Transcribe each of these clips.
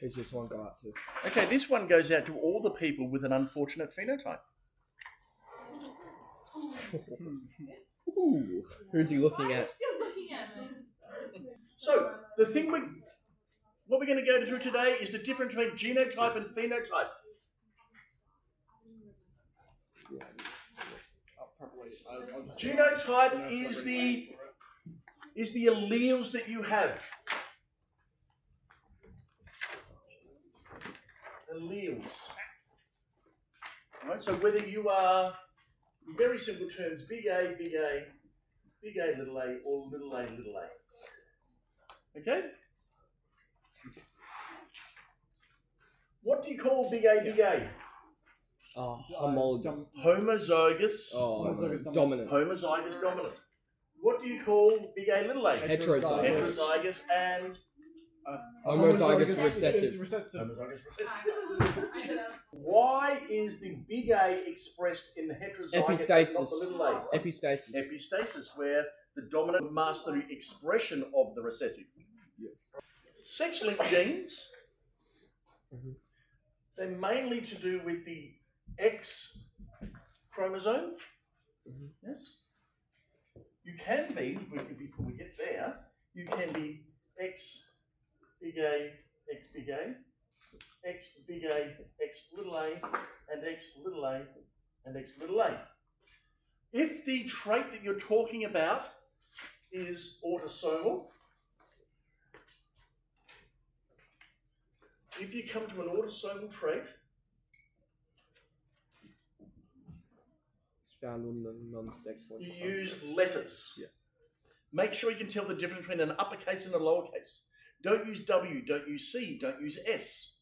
Who's this one go out to? Okay, this one goes out to all the people with an unfortunate phenotype. Ooh, who's he looking Why are you at? still looking at me? So, the thing what we're going to go through today is the difference between genotype and phenotype. Genotype is the alleles that you have. Alleles. Right, so whether you are, in very simple terms, big A, big A, big A, little a, or little a, little a. Okay? What do you call big A, big A? Homologous. Homozygous. Dominant. Homozygous dominant. What do you call big A, little a? Heterozygous. Heterozygous and Homozygous recessive. homozygous recessive. Why is the big A expressed in the heterozygous, not the little a? Epistasis. Epistasis, where the dominant masks the expression of the recessive. Sex-linked genes, they're mainly to do with the X chromosome. Yes. You can be, before we get there, you can be X big A, X big A, X big A, X little a, and X little a, and X little a. If the trait that you're talking about is autosomal, if you come to an autosomal trait, It's found on the non-sex one. you use letters. Yeah. Make sure you can tell the difference between an uppercase and a lowercase. Don't use W, don't use C, don't use S.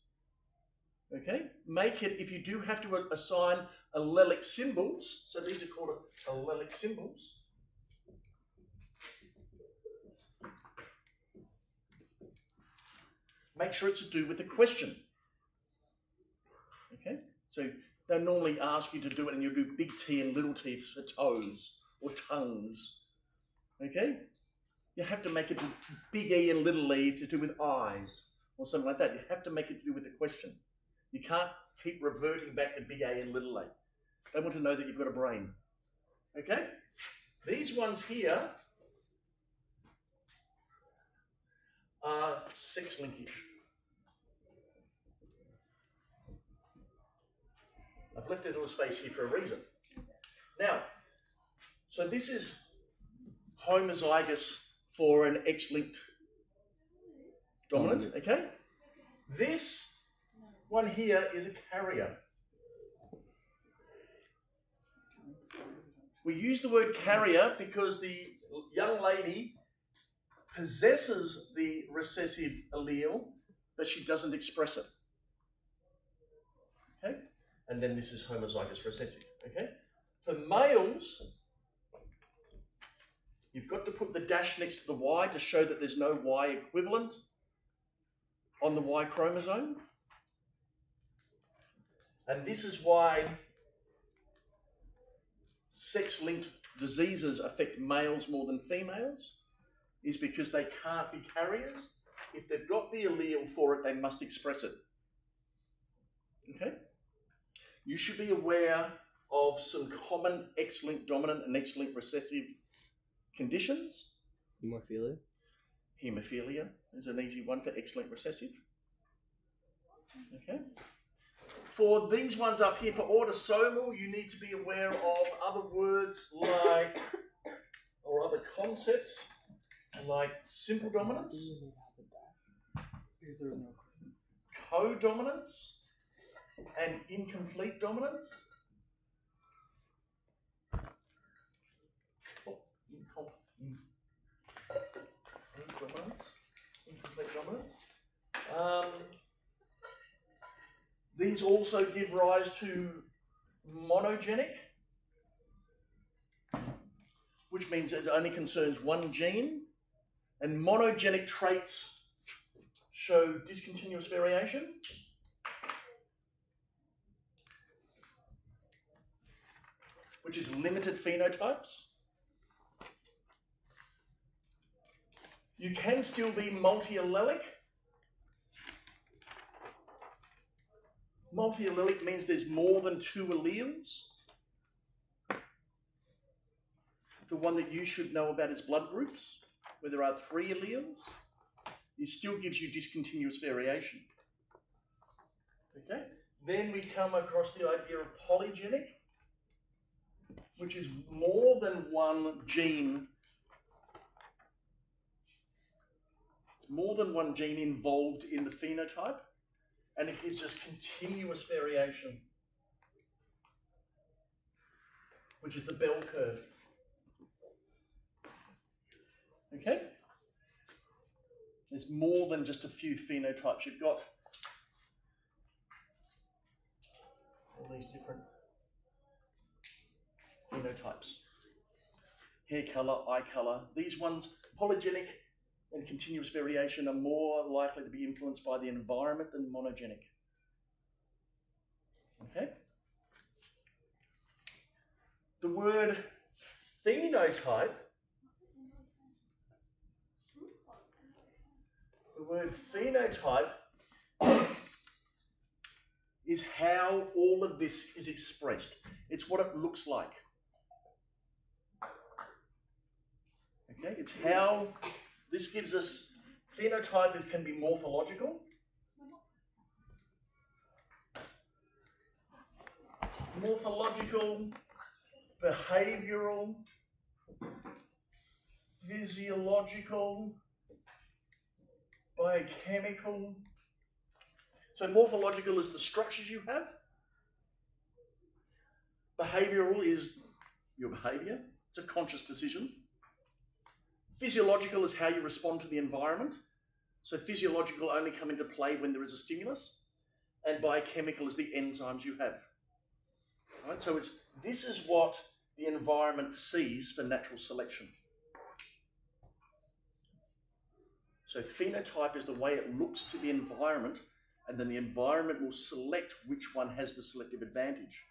Okay? Make it, if you do have to assign allelic symbols, so these are called allelic symbols. Make sure it's to do with the question. Okay? So they normally ask you to do it and you'll do big T and little t for toes or tongues. Okay? You have to make it to big E and little e to do with eyes or something like that. You have to make it to do with the question. You can't keep reverting back to big A and little a. They want to know that you've got a brain. Okay? These ones here are sex linkage. I've left a little space here for a reason. Now, so this is homozygous for an X-linked dominant, okay? This one here is a carrier. We use the word carrier because the young lady possesses the recessive allele, but she doesn't express it. Okay? And then this is homozygous recessive. Okay? For males, you've got to put the dash next to the Y to show that there's no Y equivalent on the Y chromosome. And this is why sex-linked diseases affect males more than females, is because they can't be carriers. If they've got the allele for it, they must express it. Okay? You should be aware of some common X-linked dominant and X-linked recessive conditions. Hemophilia. Hemophilia is an easy one for X-linked recessive. Okay? For these ones up here, for autosomal, you need to be aware of other words like, or other concepts like simple dominance, codominance, and incomplete dominance. Incomplete dominance. These also give rise to monogenic, which means it only concerns one gene, and monogenic traits show discontinuous variation. Which is limited phenotypes. You can still be multi-allelic. Multi-allelic means there's more than 2 alleles. The one that you should know about is blood groups, where there are 3 alleles. It still gives you discontinuous variation. Okay? Then we come across the idea of polygenic, which is more than one gene. It's more than one gene involved in the phenotype, and it gives us continuous variation, which is the bell curve. Okay? There's more than just a few phenotypes. You've got all these different phenotypes. Hair colour, eye colour. These ones, polygenic and continuous variation, are more likely to be influenced by the environment than monogenic. Okay? The word phenotype, is how all of this is expressed. It's what it looks like. Okay, it's how this gives us phenotype. It can be morphological. Morphological, behavioural, physiological, biochemical. So morphological is the structures you have. Behavioural is your behaviour. It's a conscious decision. Physiological is how you respond to the environment. So physiological only come into play when there is a stimulus. And biochemical is the enzymes you have. Right? So this is what the environment sees for natural selection. So phenotype is the way it looks to the environment, and then the environment will select which one has the selective advantage.